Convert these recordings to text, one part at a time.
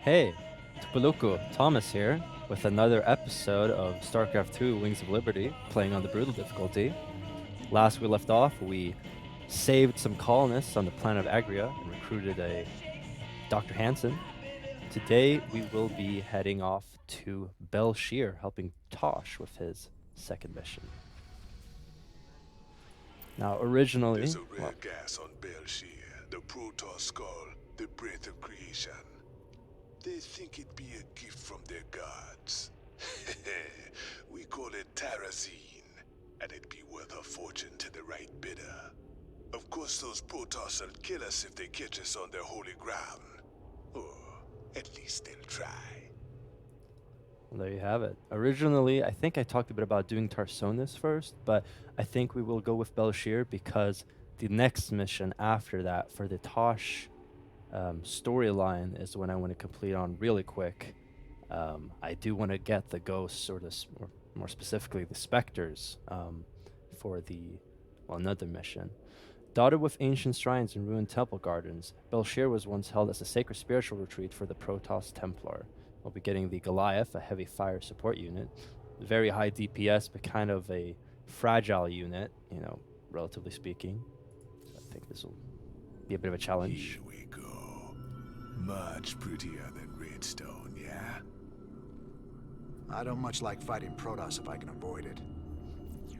Hey, Tupuluku, Thomas here, with another episode of StarCraft 2 Wings of Liberty, playing on the Brutal difficulty. Last we left off, we saved some colonists on the planet of Agria and recruited a Dr. Hansen. Today we will be heading off to Belshir, helping Tosh with his second mission. Now, originally, There's a rare gas on Belshir, the Protoss skull, the breath of creation. They think it be a gift from their gods. We call it Terrazine, and it'd be worth a fortune to the right bidder. Of course, those Protoss will kill us if they catch us on their holy ground. Or at least they'll try. well, there you have it. Originally, I think I talked a bit about doing Tarsonis first, but I think we will go with Belshir because the next mission after that for the Tosh storyline is when I want to complete on really quick. I do want to get the ghosts, or more specifically the specters, for another mission. Dotted with ancient shrines and ruined temple gardens, Belshir was once held as a sacred spiritual retreat for the Protoss Templar. We'll be getting the Goliath, a heavy fire support unit, very high DPS, but kind of a fragile unit, relatively speaking. So I think this will be a bit of a challenge. Here we go. Much prettier than Redstone, yeah? I don't much like fighting Protoss if I can avoid it.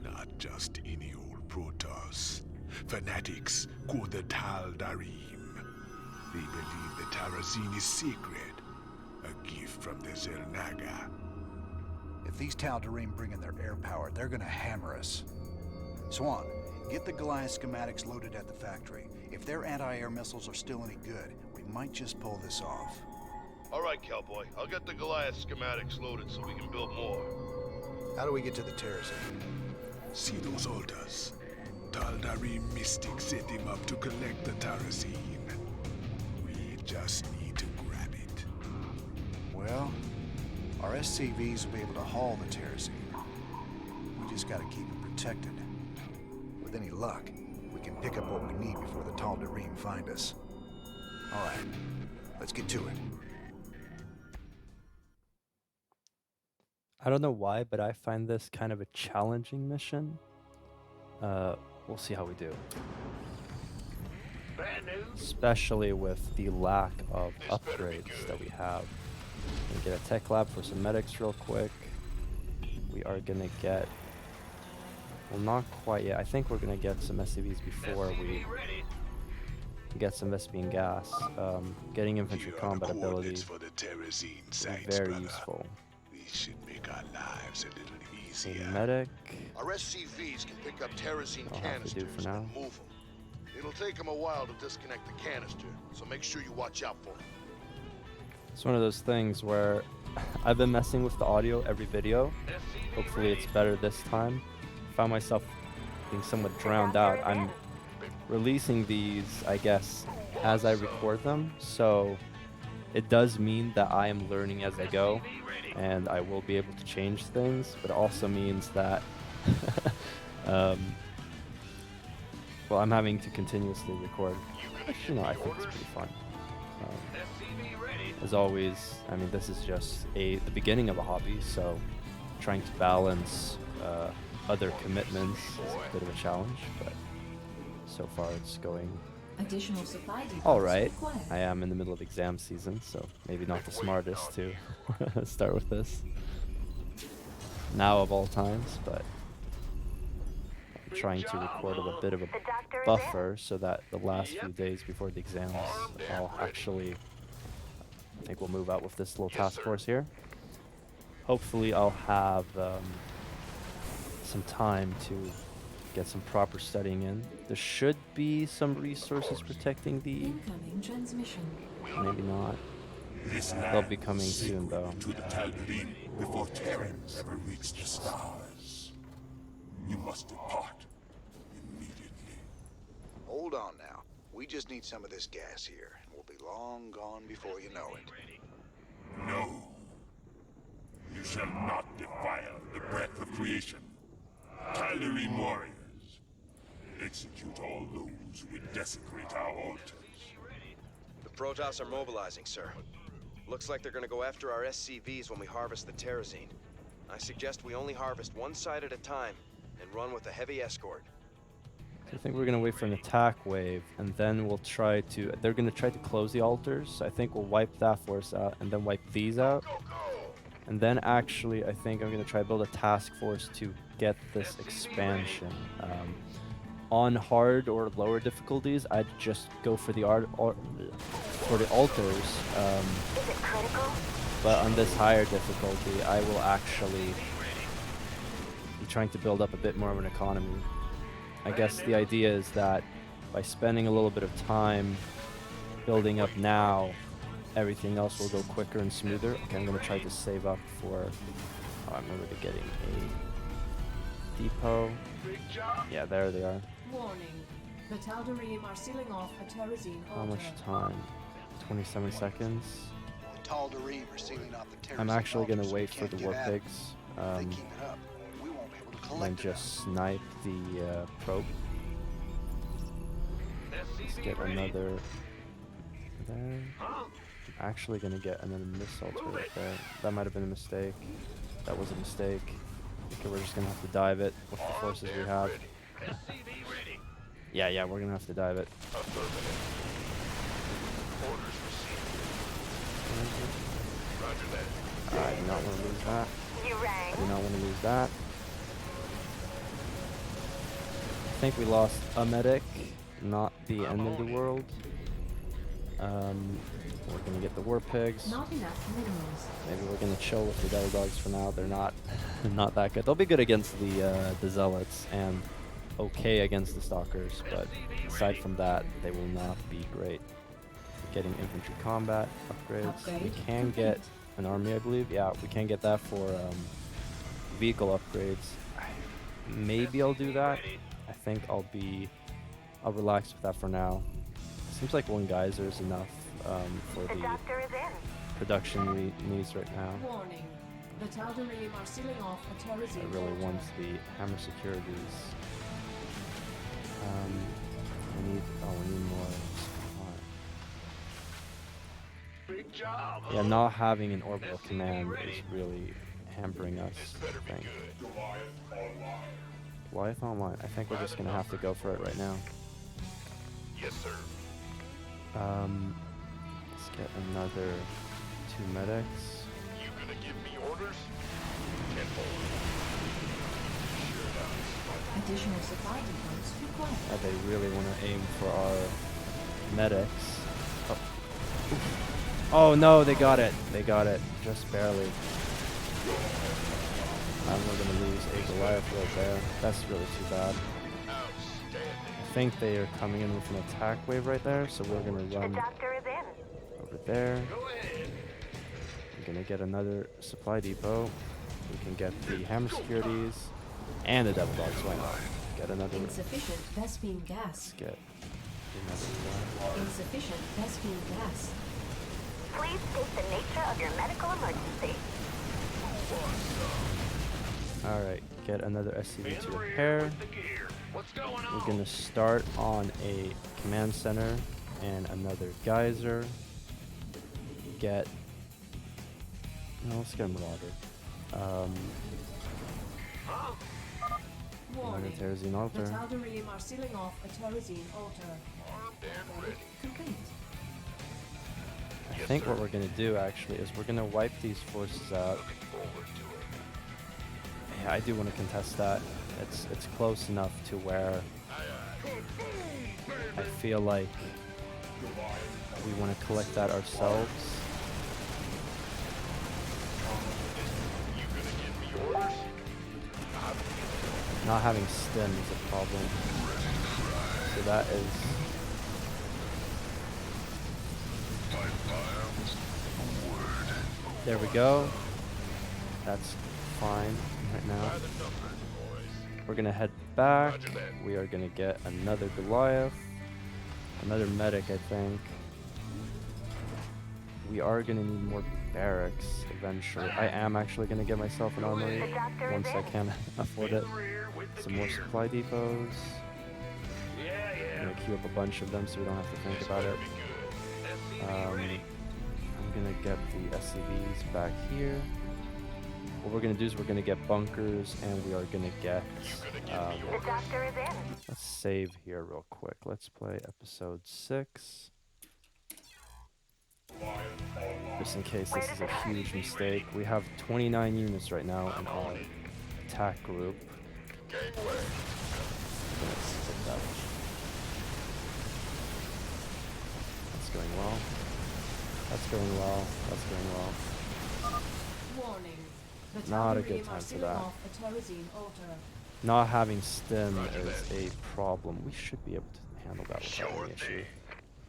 Not just any old Protoss. Fanatics called the Tal'Darim. They believe the Terrazine is sacred, a gift from the Zelnaga. If these Tal'Darim bring in their air power, they're gonna hammer us. Swan, get the Goliath schematics loaded at the factory. If their anti-air missiles are still any good, we might just pull this off. All right, Cowboy. I'll get the Goliath schematics loaded so we can build more. How do we get to the Terrazine? See those altars? Tal'Darim mystics set them up to collect the Terrazine. We just need to grab it. Well, our SCVs will be able to haul the Terrazine. We just gotta keep it protected. With any luck, we can pick up what we need before the Tal'Darim find us. All right, let's get to it. I don't know why, but I find this kind of a challenging mission. We'll see how we do. Especially with the lack of upgrades that we have. Gonna get a tech lab for some medics real quick. We are gonna get, well, not quite yet. I think we're gonna get some SCVs before we get some Vespian gas. Getting infantry combat ability is for the Terrazine sites, very brother. useful. These should make our lives a little A easier. medic. Our SCVs can pick up Terrazine I'll have to do canisters for now. and move them. It'll take them a while to disconnect the canister, so make sure you watch out for them. It's one of those things where I've been messing with the audio every video. Hopefully it's better this time. Found myself being somewhat drowned out. I'm releasing these, I guess, as I record them, so it does mean that I am learning as I go, and I will be able to change things, but it also means that well, I'm having to continuously record. Actually, no, I think it's pretty fun. As always, I mean, this is just the beginning of a hobby, so trying to balance other commitments is a bit of a challenge, but so far it's going Additional supply depots all right. required. I am in the middle of exam season, so maybe not the smartest to start with this now of all times, but I'm trying to record with a bit of a buffer so that the last few days before the exams I'll actually, I think we'll move out with this little task force here. Hopefully I'll have some time to get some proper studying in. There should be some resources protecting the, Incoming transmission. maybe not. They'll be coming soon though. To the Tal'Darim before Terrans ever reach the stars. You must depart immediately. Hold on now. We just need some of this gas here, and we'll be long gone before you know it. No. You shall not defile the breath of creation. Tal'Darim warriors, execute all those who would desecrate our altars. The Protoss are mobilizing, sir. Looks like they're gonna go after our SCVs when we harvest the terrazine. I suggest we only harvest one side at a time and run with a heavy escort. So I think we're gonna wait for an attack wave, and then we'll try to. They're gonna try to close the altars. So I think we'll wipe that force out, and then wipe these out. And then actually, I think I'm gonna try to build a task force to get this expansion. On hard or lower difficulties, I'd just go for the for the altars. Is it critical? But on this higher difficulty, I will actually be trying to build up a bit more of an economy. I guess the idea is that by spending a little bit of time building up now, everything else will go quicker and smoother. Okay, I'm going to try to save up for... Oh, I remember getting a depot. Yeah, there they are. Warning. The Tal'Darim are sealing off a terrazine How altar. much time? 27 seconds. The Tal'Darim are sealing off the terrace. I'm actually going to wait for the war pigs. If they keep it up, we won't be able to And collect it. just snipe the probe. Let's get another there. I'm actually gonna get another missile turret there. That might have been a mistake. That was a mistake. Okay, we're just gonna have to dive it with the forces we have. Yeah, we're gonna have to dive it. I do not want to lose that. You rang. I do not want to lose that. I think we lost a medic, not the end of the world. We're gonna get the war pigs. Not enough minerals. Maybe we're gonna chill with the devil dogs for now. They're not not that good. They'll be good against the zealots and okay against the stalkers, but aside from that, they will not be great. Getting infantry combat upgrades. We Upgrade can complete. get an army, I believe. Yeah, we can get that for vehicle upgrades. Maybe I'll do that. I think I'll relax with that for now. Seems like one geyser is enough for The the doctor is in. production needs right now. Warning. The Tal'Darim are sealing off a terrazine I really altar. want the hammer securities. We need more supply. Yeah, not having an orbital command is really hampering us, I think. Goliath online. I think we're just gonna have to go for it right now. Yes, sir. Let's get another 2 medics. You gonna give me orders? Tenfold. Additional supply depots required. They really want to aim for our medics. Oh no, they got it. They got it. Just barely. And we're going to lose a Goliath right there. That's really too bad. I think they are coming in with an attack wave right there, so we're going to The run doctor is in. over there. We're going to get another supply depot. We can get the hammer securities and the devil dogs. Why not? Get another. Insufficient Vespine gas. Get another one. Insufficient Vespine gas. Please state the nature of your medical emergency. Alright, get another SCV to repair. We're gonna start on a command center and another geyser. Get... No, let's get a marauder. Another Warning. terrazine The altar. Tal'Darim are sealing off a terrazine altar. Complete. I think what we're gonna do actually is we're gonna wipe these forces out. Yeah, I do want to contest that. It's close enough to where I feel like we want to collect that ourselves. Not having stem is a problem. So that is... There we go. That's fine right now. We're gonna head back. We are gonna get another Goliath. Another medic, I think. We are gonna need more barracks eventually. I am actually gonna get myself an armory once I can afford it. Some more supply depots. I'm gonna queue up a bunch of them so we don't have to think about it. I'm gonna get the SCVs back here. What we're gonna do is we're gonna get bunkers, and we are gonna get. The doctor is in. Let's save here real quick. Let's play episode 6. Just in case this is a huge mistake. We have 29 units right now in our attack group. Let's skip that. That's going well. That's going well. That's going well. Warning. The Not a Tal'Darim good are time for sealing that. off a Terrazine altar. Not having stim is a problem. We should be able to handle that without any issue.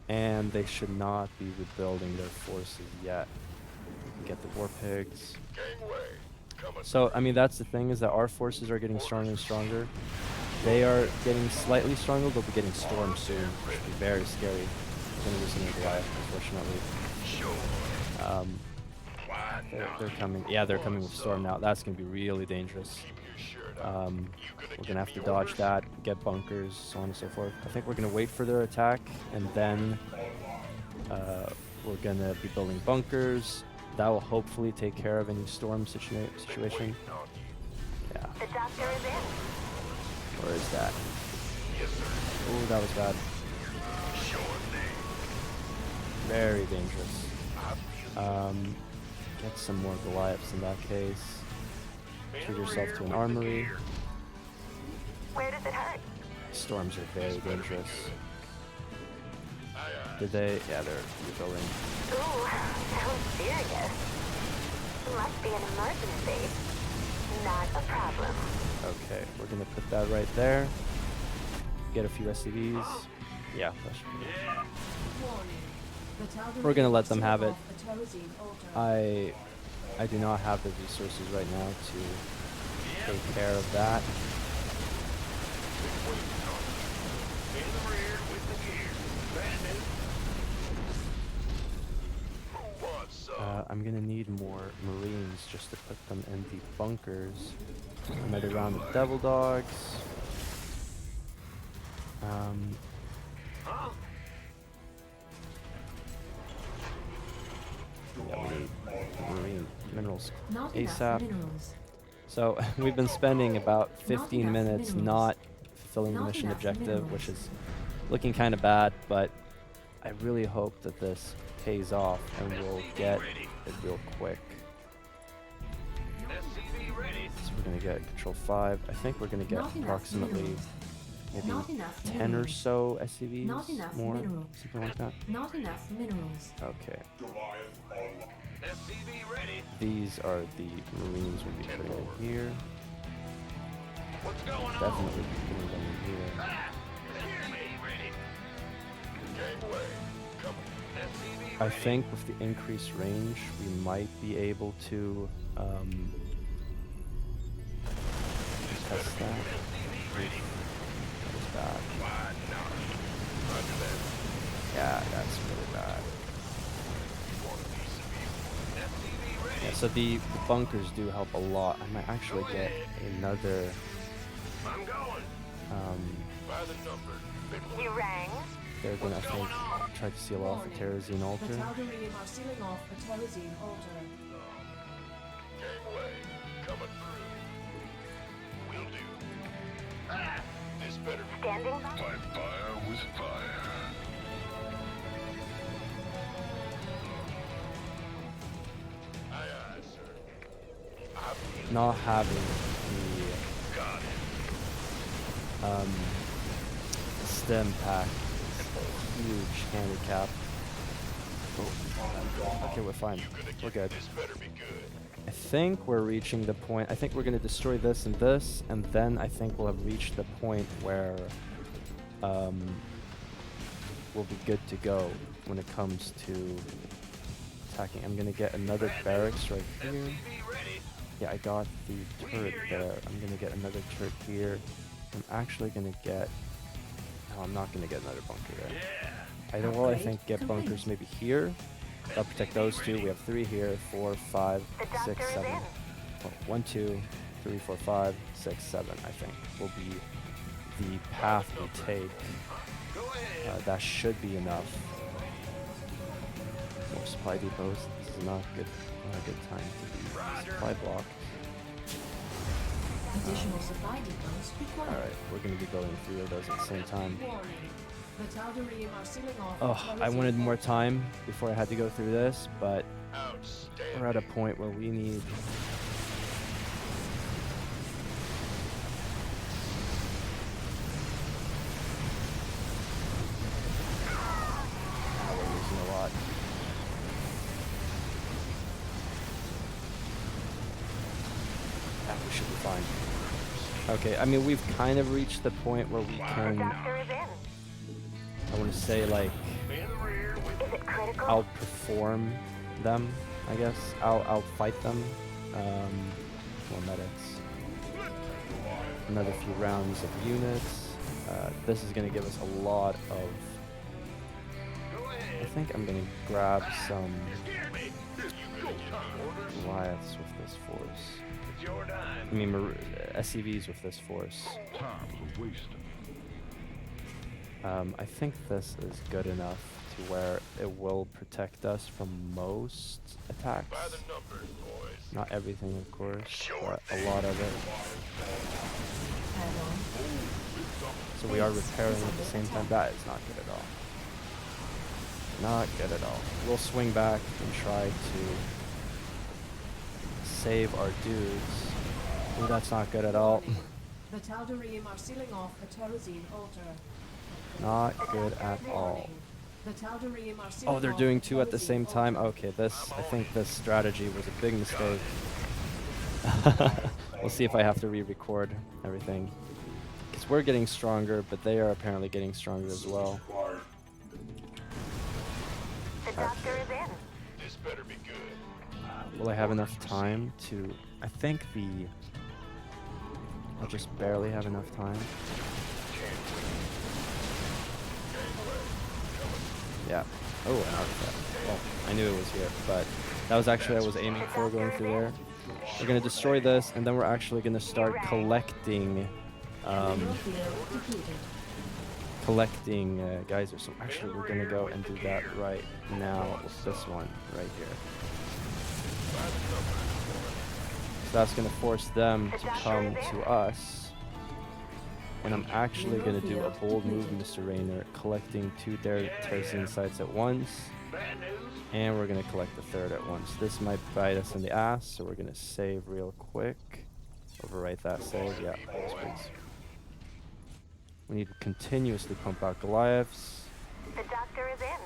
And they should not be rebuilding their forces yet. We can get the war pigs. So, I mean, that's the thing, is that our forces are getting stronger and stronger. They are getting slightly stronger, they'll be getting stormed soon, which will be very scary. We're gonna lose some Goliath, unfortunately. They're coming. Yeah, they're coming with storm now. That's gonna be really dangerous. We're gonna have to dodge that, get bunkers, so on and so forth. I think we're gonna wait for their attack, and then we're gonna be building bunkers. That will hopefully take care of any storm situation. Yeah. The doctor is in. Where is that? Oh, that was bad. Very dangerous. Get some more Goliaths in that case. Treat yourself to an armory. Where does it hurt? Storms are very dangerous. Did they? Yeah, they're rebuilding. Ooh, sounds serious. Must be an emergency. Not a problem. Okay, we're gonna put that right there. Get a few SCVs. Yeah, that should be good. Warning. The Tal'Darim We're gonna are let them sealing have it. off a Terrazine altar. I do not have the resources right now to take care of that. I'm gonna need more Marines just to put them in the bunkers. Another round of Devil Dogs. Yeah, we need Marine minerals Not enough ASAP. minerals. So we've been spending about Not 15 enough minutes minerals. not fulfilling the Not mission enough objective, which minerals. is looking kind of bad, but I really hope that this pays off and we'll get it real quick. So we're gonna get control 5. I think we're gonna get Not enough approximately minerals. maybe Not enough 10 or minerals. so SCVs, Not enough more, minerals. something like that. Not enough minerals. Okay. These are the Marines we'll be putting in here. Definitely putting them in here. I think with the increased range, we might be able to test that. That was bad. Yeah, that's really bad. Yeah, so the bunkers do help a lot. I might actually get another. You rang? They're gonna, I think, try to seal off the Terrazine The altar. Tal'Darim are sealing off a Terrazine altar. Standing by? Fight fire with fire. Not having the stem pack is a huge handicap. Oh. Okay, we're fine. We're good. I think we're reaching the point. I think we're gonna destroy this, and then I think we'll have reached the point where we'll be good to go when it comes to attacking. I'm gonna get another barracks right here. Yeah, I got the turret there. I'm gonna get another turret here. I'm actually gonna get. No, I'm not gonna get another bunker there. I don't. Well, I think get bunkers maybe here. That'll protect those two. We have 3 here, 4, 5, The 6, doctor is 7. in. Oh, 1, 2, 3, 4, 5, 6, 7. I think will be the path we take. That should be enough. more supply depots. This is not a good time to be supply blocked. Additional supply depots required. Alright, we're gonna be building 3 of those at the same time. Warning. The Tal'Darim are sealing off Oh, I Terrazine wanted more Altar. time before I had to go through this, but Outstanding. we're at a point where we need... Oh, we're losing a lot. Yeah, we should be fine. Okay, I mean, we've kind of reached the point where we The can, doctor is in. I want to say, like, Is it critical? outperform them, I guess. I'll fight them. More medics. Another few rounds of units. This is going to give us a lot of... I think I'm going to grab some Goliaths with this force. I mean, SCVs with this force. I think this is good enough to where it will protect us from most attacks. Not everything, of course, but a lot of it. Add-on. So we are repairing at the same time. That is not good at all. Not good at all. We'll swing back and try to save our dudes. Ooh, that's not good at all. Warning. The Tal'Darim are sealing off the Terrazine Altar. Not good at all. Warning. The Tal'Darim are sealing Oh, they're off doing 2 at the Terrazine same time? Altar. Okay, I think this strategy was a big mistake. We'll see if I have to re-record everything. Because we're getting stronger, but they are apparently getting stronger as well. The doctor is in. This better be good. Will I have enough time to... I think I'll just barely have enough time. Yeah. Oh, an artifact. Well, I knew it was here, but that was actually what I was aiming for going through there. We're going to destroy this, and then we're actually going to start collecting... Mineral field depleted. geysers. So actually we're going to go and do that right now with this one right here. So that's going to force them to come to us. And I'm actually going to do a bold move, Mr. Raynor, collecting 2 terracing sites at once. And we're going to collect the 3rd at once. This might bite us in the ass, so we're going to save real quick. Overwrite that save. Yeah, yes, please. We need to continuously pump out Goliaths. The doctor is in.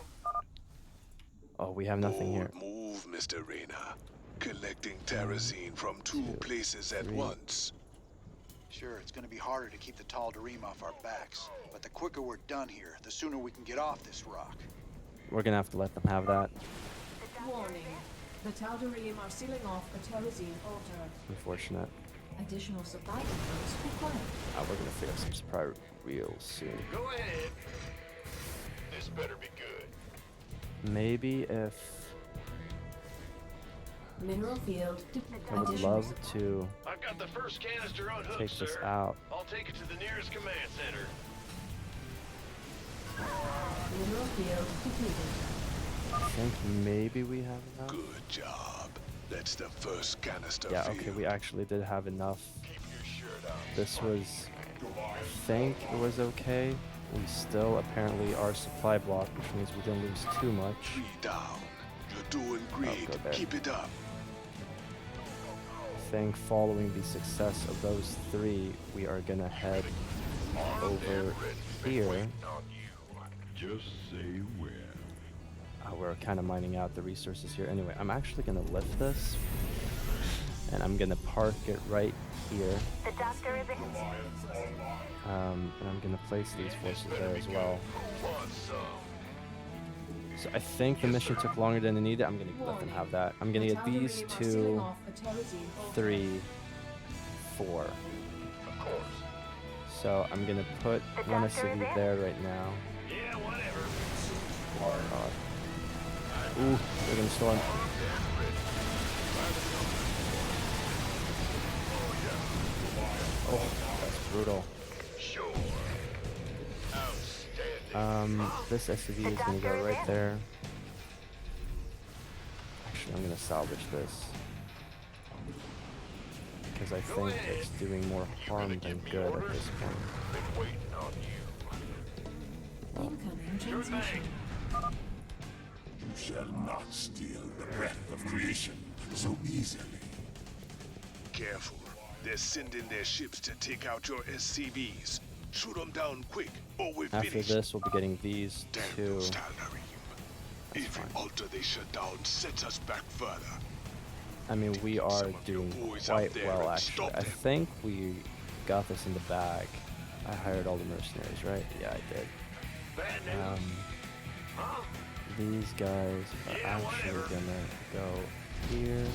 Oh, we have nothing here. Bold move, Mr. Reyna. Collecting Terrazine from 2 places at 3. once. Sure, it's gonna be harder to keep the Tal'Darim off our backs, but the quicker we're done here, the sooner we can get off this rock. We're gonna have to let them have that. Warning. The Tal'Darim are sealing off the Terrazine Altar. Unfortunate. Additional supply depots required. We're gonna figure out some supply real soon. Go ahead. This better be good. Maybe if... Mineral field I would love to I've got the first canister on hook, take this sir. out. I'll take it to the nearest command center. Mineral field depleted. I think maybe we have enough. Good job. That's the first canister Yeah, field. okay, we actually did have enough. Keep your shirt on. This was... I think it was okay. We still apparently are supply blocked, which means we didn't lose too much. 3 down. You're doing great. go there. Keep it up. I think following the success of those 3, we are gonna head over here. Just say when. We're kind of mining out the resources here. Anyway, I'm actually gonna lift this, and I'm gonna park it right here. The doctor is in. And I'm gonna place these forces there as well. So I think the mission took longer than it needed. I'm gonna let them have that. I'm gonna The get these Tal'Darim are sealing 2, off the Terrazine Altar. 3, 4. Of course. So I'm gonna put one SCV there right now. Yeah, whatever. God. Ooh, they're gonna storm. Oh, that's brutal. Sure. Outstanding. This SCV is gonna go right there. I'm gonna salvage this. Because I think it's doing more harm than good at this point. Incoming transmission. You shall not steal the breath of creation so easily. Careful. They're sending their ships to take out your SCVs. Shoot them down quick, or we're After finished. this, we'll be getting these Damn two. those Tal'Darim. That's Every fine. altar they shut down sets us back further. I mean, we are Some of your doing boys out quite there well, and actually. stop I them. think we got this in the bag. I hired all the mercenaries, right? Yeah, I did. These guys are actually gonna go here.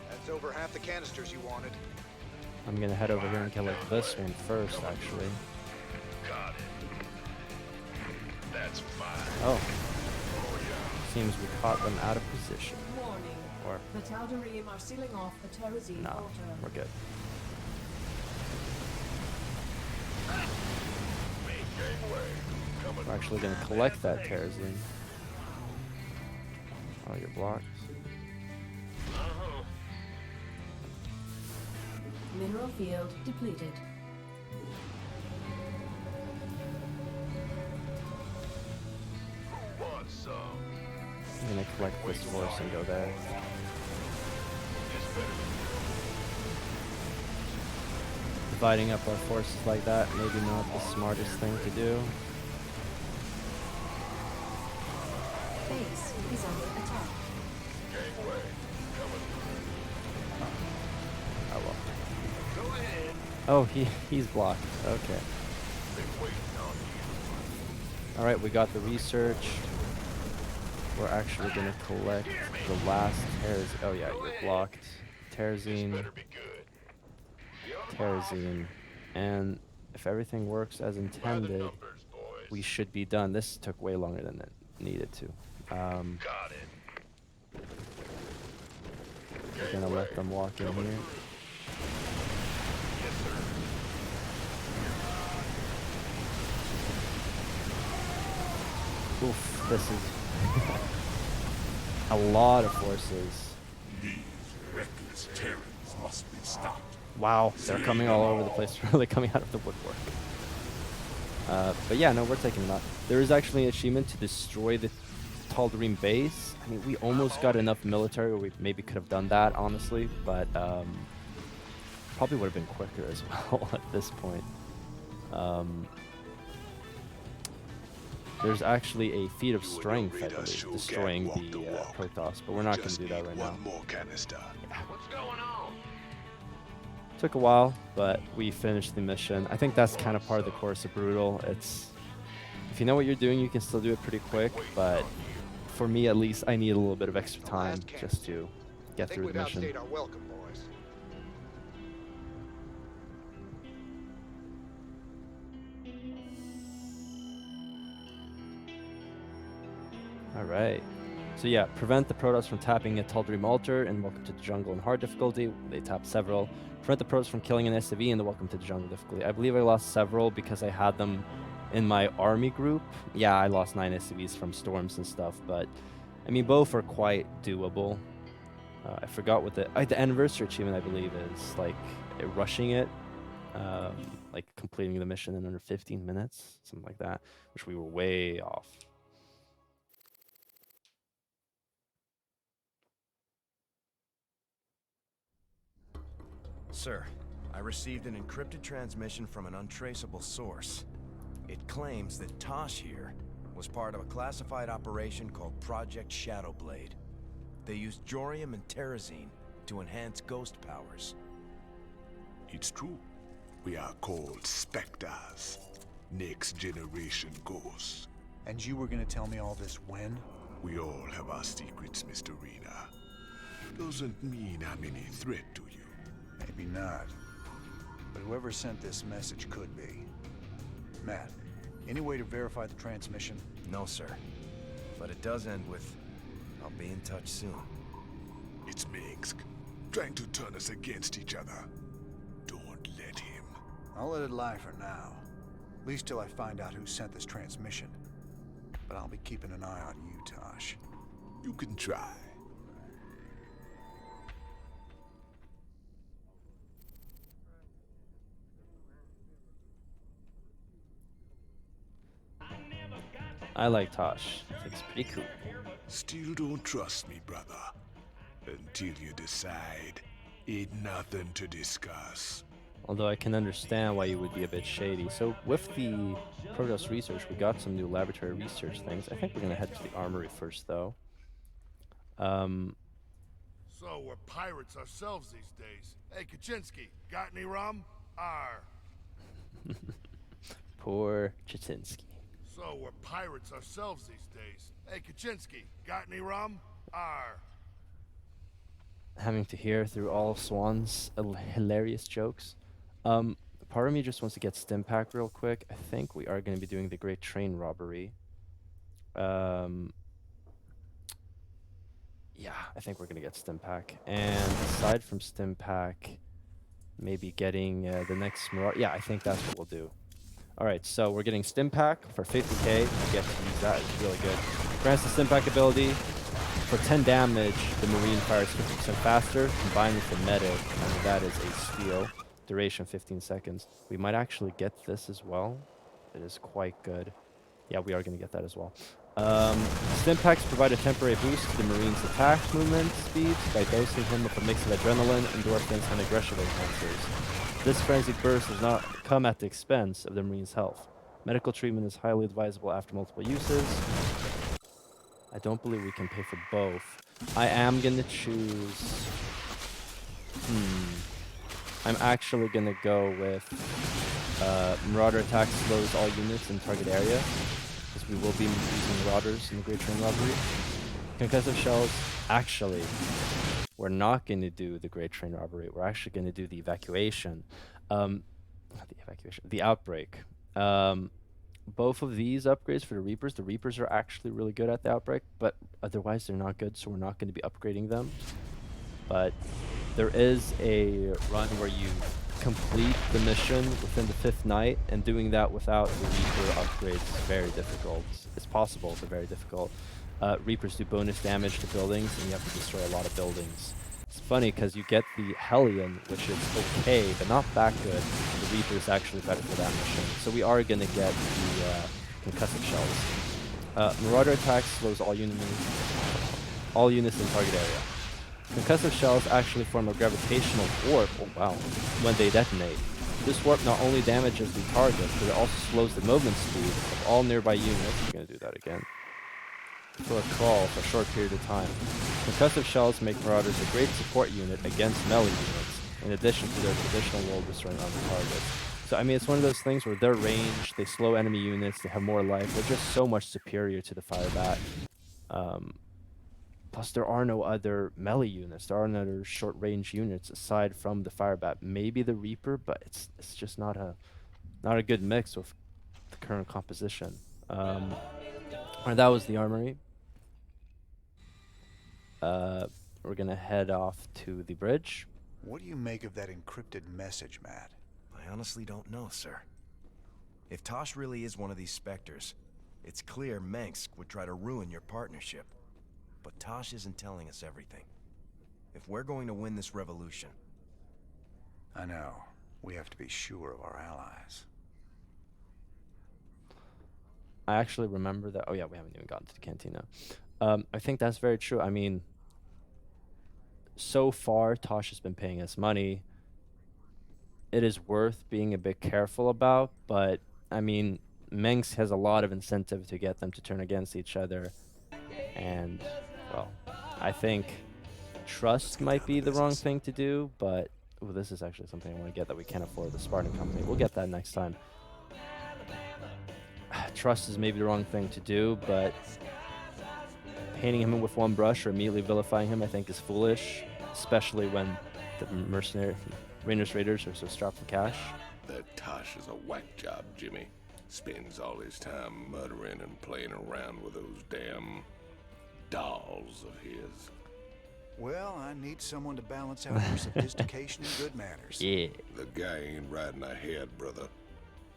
That's over half the canisters you wanted. I'm gonna head over here and kill like this one first, actually. Got it. That's fine. Oh. Seems we caught them out of position. Warning. Or, The Tal'Darim are sealing off the Terrazine nah, altar. we're good. We're actually gonna collect that Terrazine. Oh, you're blocked. Mineral field depleted. I'm gonna collect this horse and go there. Dividing up our forces like that, maybe not the smartest thing to do. Base is under attack. Oh well. Oh, he's blocked. Okay. Alright, we got the research. We're actually gonna collect the last Terrazine. Oh yeah, you're blocked. Terrazine. Terrazine. And if everything works as intended, we should be done. This took way longer than it needed to. We're gonna let them walk in here. Oof, this is a lot of forces. These reckless Terrans must be stopped. Wow, they're coming all over the place, really coming out of the woodwork. But yeah, no, we're taking them out. There is actually an achievement to destroy the Tal'Darim base. I mean, we almost got enough military, or we maybe could have done that, honestly, but probably would have been quicker as well at this point. There's actually a feat of strength, I believe, destroying the Protoss, but we're not going to do that right now. One more canister. Took a while, but we finished the mission. I think that's kind of part of the course of Brutal. It's, if you know what you're doing, you can still do it pretty quick, but for me at least, I need a little bit of extra time just to get through the mission. Our welcome, boys. Alright. So yeah, prevent the Protoss from tapping a Tal'Darim altar and welcome to the jungle in hard difficulty. They tap several. Prevent the Protoss from killing an SCV in the welcome to the jungle difficulty. I believe I lost several because I had them in my army group. Yeah, I lost 9 SCVs from storms and stuff, but I mean, both are quite doable. I forgot what the anniversary achievement, I believe, is like rushing it, like completing the mission in under 15 minutes, something like that, which we were way off. Sir, I received an encrypted transmission from an untraceable source. It claims that Tosh here was part of a classified operation called Project Shadowblade. They used Jorium and Terrazine to enhance ghost powers. It's true. We are called Spectres. Next generation ghosts. And you were gonna tell me all this when? We all have our secrets, Mr. Rena. Doesn't mean I'm any threat to you. Maybe not. But whoever sent this message could be. Matt, any way to verify the transmission? No, sir. But it does end with, I'll be in touch soon. It's Minsk, trying to turn us against each other. Don't let him. I'll let it lie for now. At least till I find out who sent this transmission. but I'll be keeping an eye on you, Tosh. You can try. I like Tosh. I think it's pretty cool. Still don't trust me, brother. Until you decide, ain't nothing to discuss. Although I can understand why you would be a bit shady. So with the Protoss research, we got some new laboratory research things. I think we're gonna head to the armory first, though. So we're pirates ourselves these days. Hey, Kaczynski, got any rum? Arr. Poor Chitinsky. So we're pirates ourselves these days. Hey, Kaczynski, got any rum? Arr. Having to hear through all of Swan's hilarious jokes. Part of me just wants to get Stimpack real quick. I think we are going to be doing the Great Train Robbery. Yeah, I think we're going to get Stimpack. And aside from Stimpack, maybe getting the next Marauder. Yeah, I think that's what we'll do. Alright, so we're getting Stimpack for 50k. We get to use that. It's really good. Grants the Stimpack ability. For 10 damage, the Marine fires 50% faster, combined with the medic, and that is a steal. Duration 15 seconds. We might actually get this as well. It is quite good. Yeah, we are going to get that as well. Stimpaks provide a temporary boost to the Marine's attack movement speed by dosing him with a mix of adrenaline, endorphins, and aggression enhancers. This frenzied burst does not come at the expense of the Marine's health. Medical treatment is highly advisable after multiple uses. I don't believe we can pay for both. I am going to choose... I'm actually going to go with Marauder attack slows all units in target area, because we will be using Marauders in the Great Train Robbery. Concussive Shells, actually, we're not going to do the Great Train Robbery. We're actually going to do the Evacuation. Not the Evacuation, the Outbreak. Both of these upgrades for the Reapers are actually really good at the Outbreak, but otherwise they're not good, so we're not going to be upgrading them. But there is a run where you complete the mission within the 5th night, and doing that without the Reaper upgrades is very difficult. It's possible, but very difficult. Reapers do bonus damage to buildings, and you have to destroy a lot of buildings. It's funny because you get the Hellion, which is okay, but not that good. And the Reaper is actually better for that mission. So we are going to get the Concussive Shells. Marauder attack slows all units in target area. Concussive Shells actually form a gravitational warp, when they detonate. This warp not only damages the target, but it also slows the movement speed of all nearby units. We're going to do that again. For a crawl for a short period of time. Concussive Shells make Marauders a great support unit against melee units, in addition to their traditional role destroying armor targets. So, I mean, it's one of those things where their range, they slow enemy units, they have more life, they're just so much superior to the Firebat. Plus, there are no other melee units, there are no other short-range units aside from the Firebat. Maybe the Reaper, but it's just not a good mix with the current composition. And that was the armory. We're gonna head off to the bridge. What do you make of that encrypted message, Matt? I honestly don't know, sir. If Tosh really is one of these Spectres, it's clear Mengsk would try to ruin your partnership. But Tosh isn't telling us everything. If we're going to win this revolution... I know. We have to be sure of our allies. I actually remember that. Oh yeah, we haven't even gotten to the cantina. I think that's very true. I mean, so far Tosh has been paying us money. It is worth being a bit careful about, but I mean, Mengsk has a lot of incentive to get them to turn against each other. And, well, I think trust might be the wrong thing to do, but ooh, this is actually something I want to get that we can't afford, the Spartan Company. We'll get that next time. Trust is maybe the wrong thing to do, but painting him with one brush or immediately vilifying him, I think, is foolish, especially when the Raiders are so strapped for cash. That Tosh is a whack job, Jimmy. Spends all his time muttering and playing around with those damn dolls of his. Well, I need someone to balance out your sophistication and good manners. Yeah. The guy ain't riding ahead, brother.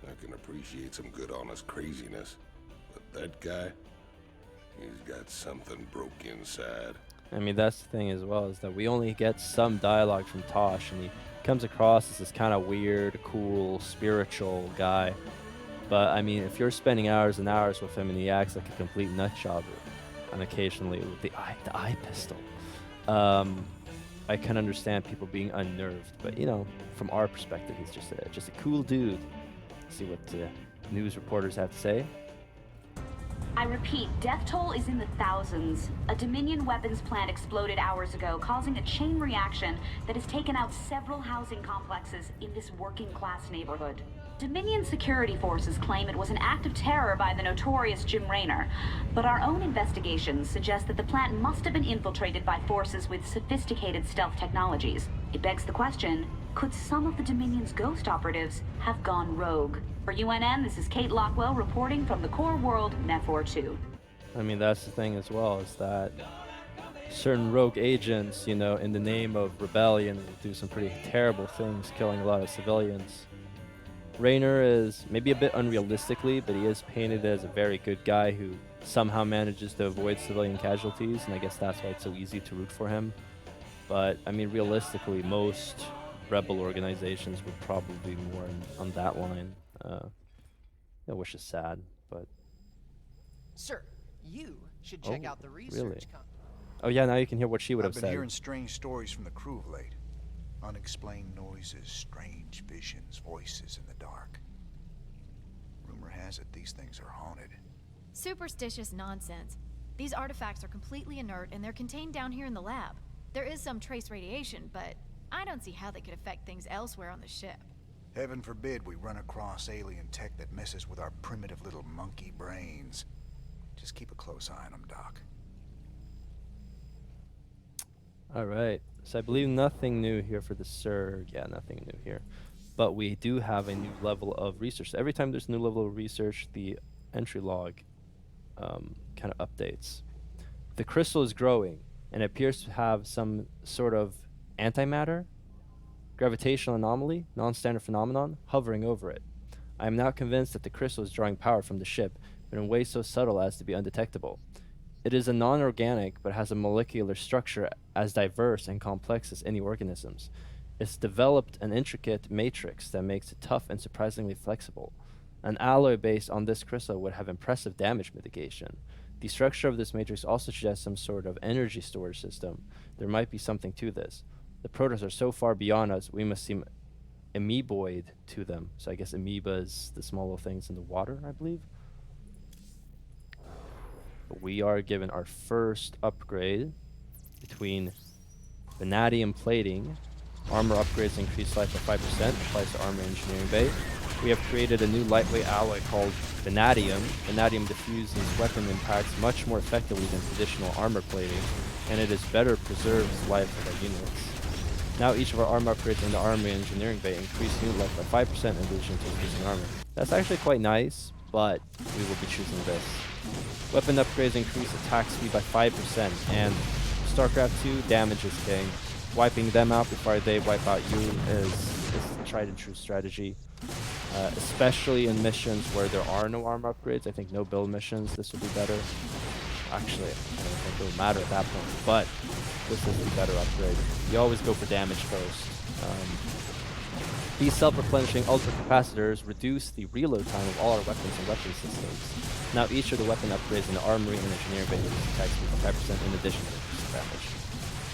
I can appreciate some good honest craziness, but that guy, He's got something broke inside. I mean, that's the thing as well, is that we only get some dialogue from Tosh, and he comes across as this kind of weird, cool, spiritual guy. But I mean, if you're spending hours and hours with him and he acts like a complete nut job, and occasionally with the eye pistol, I can understand people being unnerved. But you know, from our perspective, he's just a cool dude. See what the news reporters have to say. I repeat, death toll is in the thousands. A Dominion weapons plant exploded hours ago, causing a chain reaction that has taken out several housing complexes in this working-class neighborhood. Dominion security forces claim it was an act of terror by the notorious Jim Raynor, but our own investigations suggest that the plant must have been infiltrated by forces with sophisticated stealth technologies. It begs the question, could some of the Dominion's ghost operatives have gone rogue? For UNN, this is Kate Lockwell reporting from the core world, Nephor 2. I mean, that's the thing as well, is that certain rogue agents, you know, in the name of rebellion, will do some pretty terrible things, killing a lot of civilians. Raynor is maybe a bit unrealistically, but he is painted as a very good guy who somehow manages to avoid civilian casualties, and I guess that's why it's so easy to root for him. But, I mean, realistically, most rebel organizations would probably be more on that line. Which is sad, but... Sir, you should check out the research. Really? Oh yeah, now you can hear what she would have I've been said. hearing strange stories from the crew of late. Unexplained noises, strange visions, voices in the dark. Rumor has it these things are haunted. Superstitious nonsense. These artifacts are completely inert and they're contained down here in the lab. There is some trace radiation, but I don't see how they could affect things elsewhere on the ship. Heaven forbid we run across alien tech that messes with our primitive little monkey brains. Just keep a close eye on them, Doc. Alright, so I believe nothing new here for the Surg. Yeah, nothing new here. But we do have a new level of research. So every time there's a new level of research, the entry log kind of updates. The crystal is growing and appears to have some sort of antimatter, gravitational anomaly, non-standard phenomenon, hovering over it. I am now convinced that the crystal is drawing power from the ship, but in ways so subtle as to be undetectable. It is a non-organic, but has a molecular structure as diverse and complex as any organisms. It's developed an intricate matrix that makes it tough and surprisingly flexible. An alloy based on this crystal would have impressive damage mitigation. The structure of this matrix also suggests some sort of energy storage system. There might be something to this. The protoss are so far beyond us, we must seem amoeboid to them. So I guess amoeba is the small little things in the water, I believe. But we are given our first upgrade between vanadium plating. Armor upgrades increase life by 5%, applies to armor engineering bay. We have created a new lightweight alloy called vanadium. Vanadium diffuses weapon impacts much more effectively than traditional armor plating, and it is better preserves life of our units. Now each of our armor upgrades in the armor engineering bay increase unit life by 5% in addition to increasing armor. That's actually quite nice, but we will be choosing this. Weapon upgrades increase attack speed by 5%, and StarCraft 2 damage is king. Wiping them out before they wipe out you is a tried and true strategy. Especially in missions where there are no armor upgrades. I think no build missions, this would be better. Actually, I don't think it would matter at that point, but this is a better upgrade. You always go for damage first. These self-replenishing ultra-capacitors reduce the reload time of all our weapons and weapon systems. Now each of the weapon upgrades in the armory and engineering bay increases attack speed by 5% in addition to increasing damage.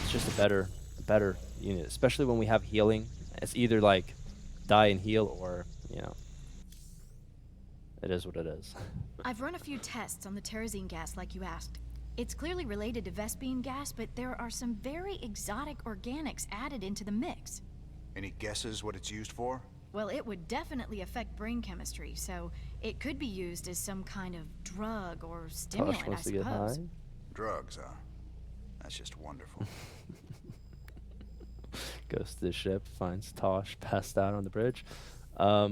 It's just a better unit, especially when we have healing. It's either like die and heal, or, you know, it is what it is. I've run a few tests on the terrazine gas like you asked. It's clearly related to Vespene gas, but there are some very exotic organics added into the mix. Any guesses what it's used for? Well, it would definitely affect brain chemistry, so it could be used as some kind of drug or stimulant, Tosh I wants to get high. suppose. Drugs, huh? That's just wonderful. Goes to the ship, finds Tosh passed out on the bridge. I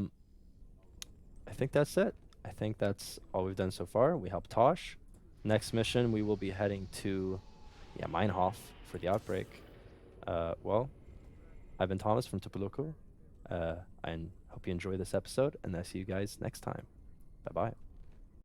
think that's it. I think that's all we've done so far. We helped Tosh. Next mission, we will be heading to Meinhof for the outbreak. Well, I've been Thomas from Tupuluku. I hope you enjoy this episode, and I see you guys next time. Bye-bye.